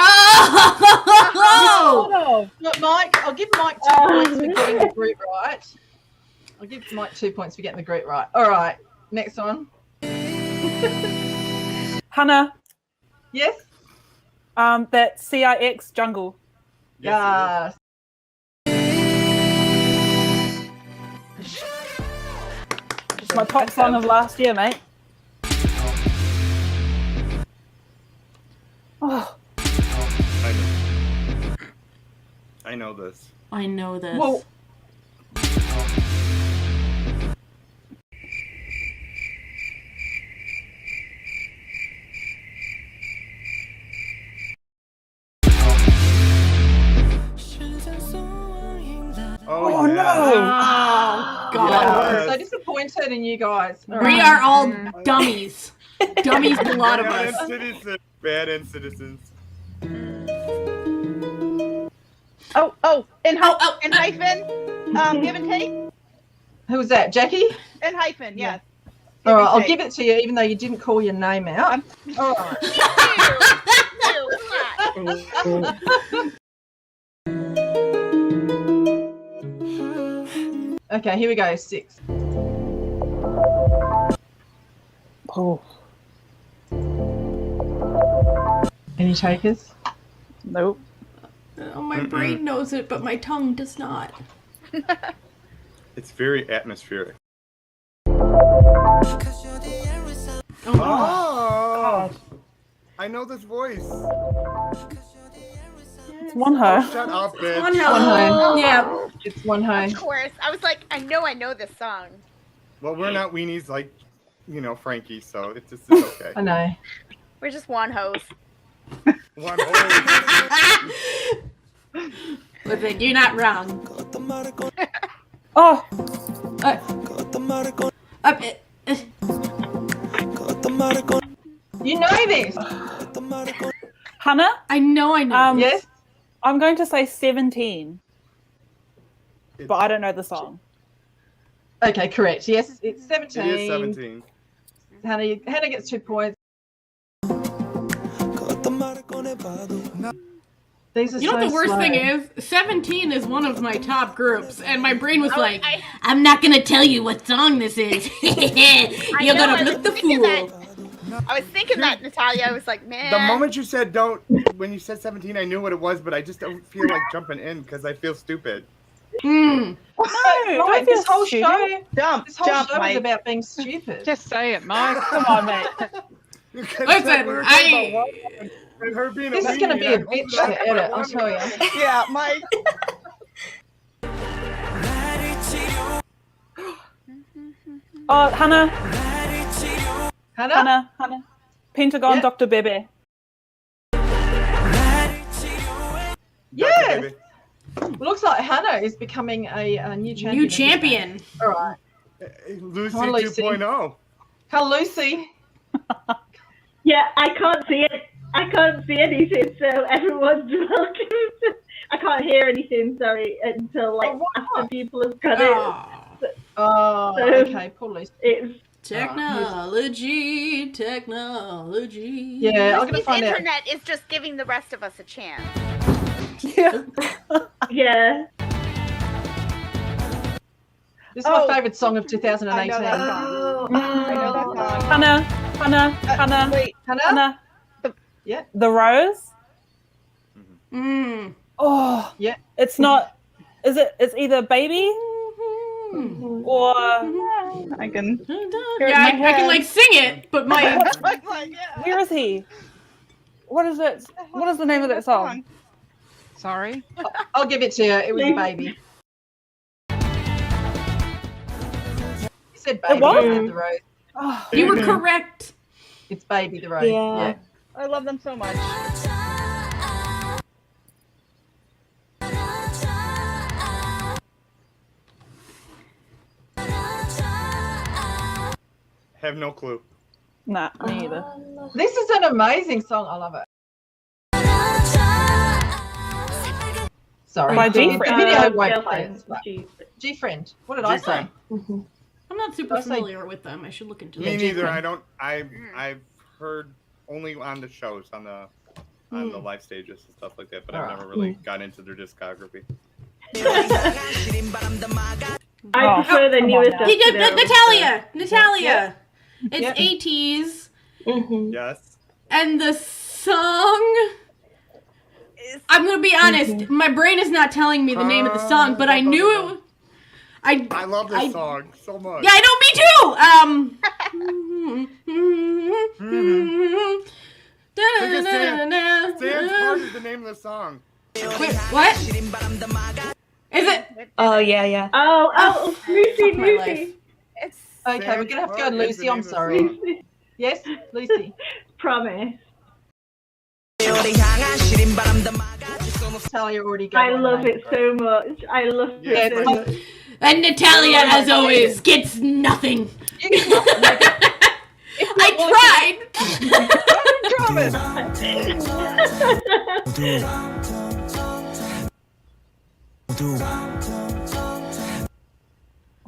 Oh! Look, Mike, I'll give Mike 2 points for getting the group right. I'll give Mike 2 points for getting the group right. All right, next one. Hannah. Yes? That CIX Jungle. Yes. It's my top song of last year, mate. Oh. I know this. I know this. Well, Oh no! Oh, God. I'm so disappointed in you guys. All We right. are all dummies. Dummies, a lot of Bad us. citizens. Bad and citizens. In hyphen, give and take. Who was that, Jackie? In hyphen, yes. All right, I'll give it to you, even though you didn't call your name out. All right. Okay, here we go. 6. Oh. Any takers? Nope. Oh, my brain knows it, but my tongue does not. It's very atmospheric. Oh. I know this voice. It's One Ho. Oh, shut up, bitch. One Ho. Yeah. It's One Ho. Of course. I was like, I know this song. Well, we're not weenies like, Frankie, so it's okay. I know. We're just one host. One hole. Listen, you're not wrong. Oh. You know this. Hannah? I know. Yes? I'm going to say 17. But I don't know the song. Okay, correct. Yes, it's 17. It is 17. Hannah gets 2 points. These are You know what so the worst slow. thing is? 17 is one of my top groups, and my brain was like, I'm not gonna tell you what song this is. You're gonna look the fool. I was thinking that, Natalia. I was like, man. The moment you said when you said 17, I knew what it was, but I just don't feel like jumping in because I feel stupid. No, Mike, this whole show, Jump, this whole show Mike. is about being stupid. Just say it, Mike. Come on, mate. Listen, This is going to be a bitch to edit, I'll tell you. Yeah, Mike. Oh, Hannah. Hannah? Hannah. Pentagon, Yep. Dr. Bebe. Yes. Looks like Hannah is becoming a new champion. New champion. All right. Lucy Come on, Lucy. 2.0. Come, Lucy. Yeah, I can't see it. I can't see anything, so everyone's welcome. I can't hear anything, sorry, until after people have got it. Oh, So okay. Poor Lucy. It's Technology. Yeah, I'm gonna Lucy's find out. internet is just giving the rest of us a chance. Yeah. yeah. This is my favourite song of 2018. I know that song. Hannah. Wait, Hannah. Yeah. The Rose. Mm. Oh. Yeah. It's not. Is it? It's either Baby or. I can. Yeah, I can like sing it, but my Where is he? What is it? What is the name of that song? Sorry. I'll give it to you. It was Baby. You said Baby. was? You said The Rose. Oh. you were correct. It's Baby the Rose. Yeah. I love them so much. Have no clue. Nah, me either. This is an amazing song. I love it. Sorry. By the G-Friend. video won't play Girlfriend. it. G-Friend. What did I say? G-Friend. I'm not super I say- familiar with them. I should look into Me them. neither. I don't. I've heard only on the shows, on the live stages and stuff like that, but I've never really got into their discography. I prefer the newest stuff. He did to those, Natalia. It's Yep. 80s, Yes. and the song. I'm gonna be honest. My brain is not telling me the name of the song, but I knew it. I love this song so much. Yeah, I know. Me too. Sam's Part is the name of the song. Wait, what? Is it? Oh yeah. Oh, Lucy, Fuck my Lucy. life. It's Okay, we're gonna have to go to Sam's Part is Lucy. the I'm name of the sorry. song. Lucy. Yes, Lucy. Promise. Natalia already got I one love name. it so much. I love Yeah, it so it's much. like- And Natalia, as always, gets nothing. You can make it. I tried. Promise.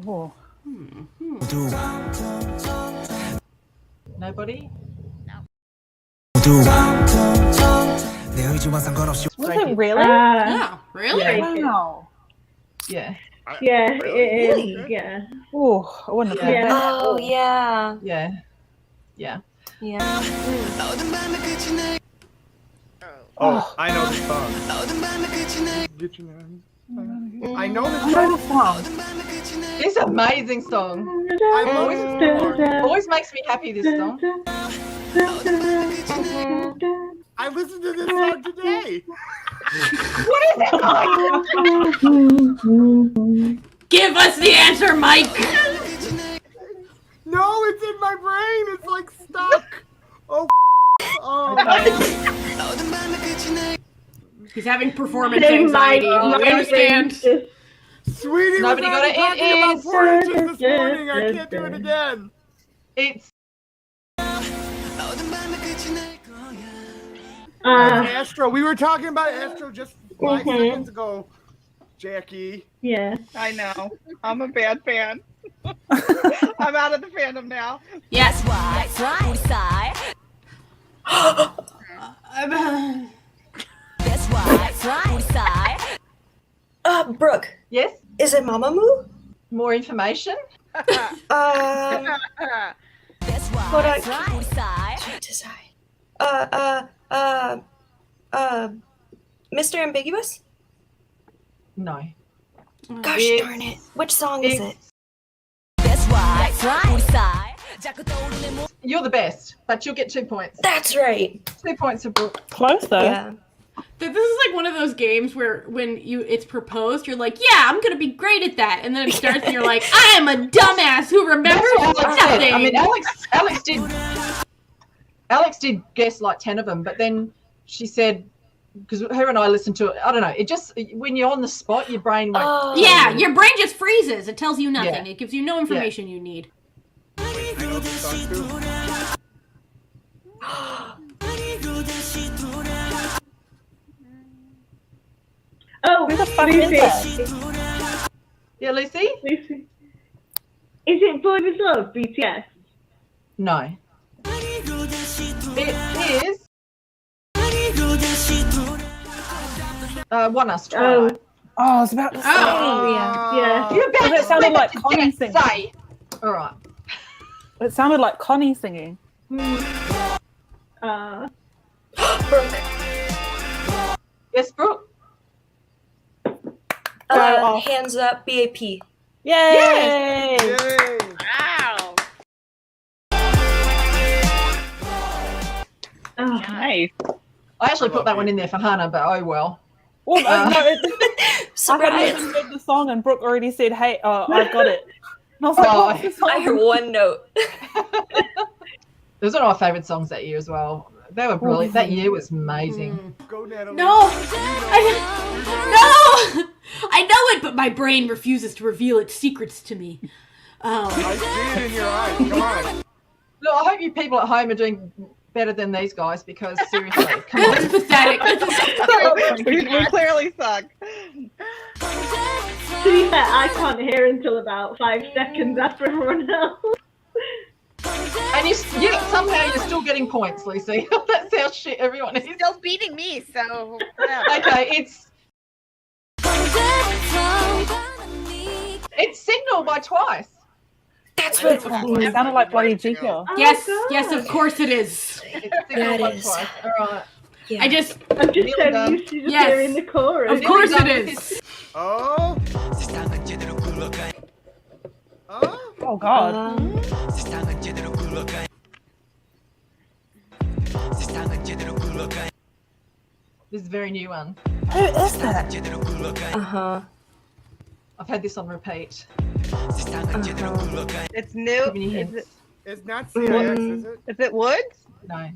Oh. Nobody? Was it really? Yeah, really? Yeah. Wow. Yeah. Yeah, it is. Okay. Yeah. Oh, I wouldn't have Yeah. thought that. Oh yeah. Yeah. Yeah. Yeah. Oh, I know the song. Get your name. I know the I know the song. It's an amazing song. I love this song. Always makes me happy, this song. I listened to this song today. What is it like? Give us the answer, Mike. No, it's in my brain. It's like stuck. Oh. Oh. He's having performance Say anxiety. my We understand. brain Sweetie, Nobody was got only it. talking It about is. 4 inches this morning. I can't do it again. It's Astro. We were talking about Astro just 5 seconds ago, Jackie. Yeah. I know. I'm a bad fan. I'm out of the fandom now. Yes. Brooke, yes. is it Mamamoo? More information. Hold on. Mr. Ambiguous? No. Gosh It's- darn it. Which song is it? You're the best, but you'll get 2 points. That's right. 2 points for Brooke. Close though. Yeah. This is like one of those games where when it's proposed, you're like, yeah, I'm gonna be great at that, and then it starts and you're like, I am a dumbass who remembers Alex said. nothing. I mean, Alex did Alex did guess like 10 of them, but then she said, because her and I listened to it, I don't know, it just, when you're on the spot, your brain won't. Yeah, your brain just freezes. It tells you nothing. Yeah. It gives you no information you need. I know this song too. Oh, Who the fuck is that? Yeah, Lucy? Lucy. Is it Boy With Love, BTS? No. It is One Us Twilight. Oh, I was about to say. Yeah. You're about It to sounded say like it, Connie didn't singing. say. All right. It sounded like Connie singing. Yes, Brooke? Hands up, BAP. Yay! Wow. Oh, nice. I actually put that one in there for Hannah, but oh well. Well, no, I hadn't Surprise. even heard the song, and Brooke already said, "Hey, I've got it." And I was like, "What's the song?" I heard one note. It was one of my favourite songs that year as well. They were brilliant. That year was amazing. Go, Natalie. No! I know it, but my brain refuses to reveal its secrets to me. I see it in your eyes. Come on. Look, I hope you people at home are doing better than these guys, because seriously, come on. That's pathetic. We clearly suck. To be fair, I can't hear until about 5 seconds after everyone else. And somehow you're still getting points, Lucy. That's how shit everyone is. Still beating me, so. Okay, it's Signal by Twice. That's what It sounded like bloody Chica. Yes, yes, of course it is. It's Signal by is. Twice. All right. Yeah. I'm just so used to just hearing the chorus. Of course it is. Oh. Oh. Oh God. This is a very new one. Who is that? I've had this on repeat. It's new. Giving you hints. It's not CIX, is it? Is it Woods? No.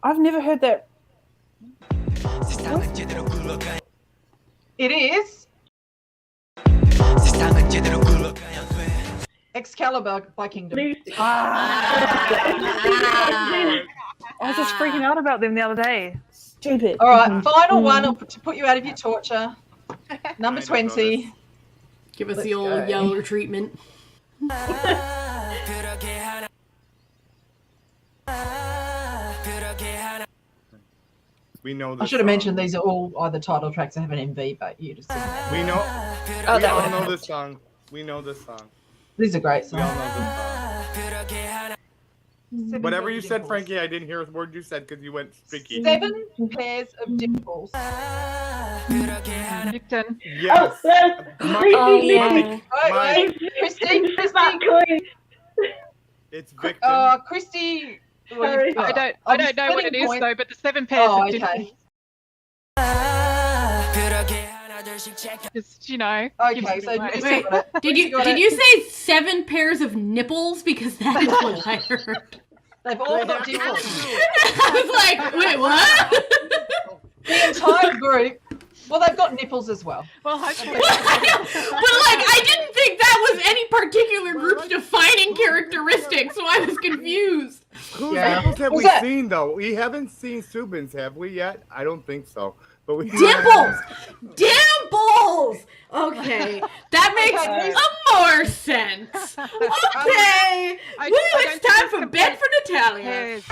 I've never heard that. It is Excalibur by Kingdom. Lucy. I was just freaking out about them the other day. Stupid. All right, final one to put you out of your torture. Number 20. Give us the old Yeller treatment. We know this I should have song. mentioned these are all either title tracks that have an MV, but you just didn't. We know. Oh, We that all one. know this song. We know this song. These are great We all songs. know this song. Whatever you said, Frankie, I didn't hear a word you said because you went speaky. 7 pairs of dimples. Victon. Yes. Lucy, yeah. Right, Christy, It's Victim. Christy. Sorry. I don't know what it is though, but the 7 pairs Oh, of okay. dimples. Just, Okay, so Lucy got it. Did you say 7 pairs of nipples? Because that is what I heard. They've all got dimples. I was like, wait, what? The entire group. Well, they've got nipples as well. Well, hopefully. But I didn't think that was any particular group's defining characteristic, so I was confused. Whose Yeah. nipples have Who's we that? seen though? We haven't seen Subin's, have we yet? I don't think so. But we Dimples! Dimples! Okay, that makes more sense. Okay, I woo, don't it's time think for bed for Natalia. Pairs.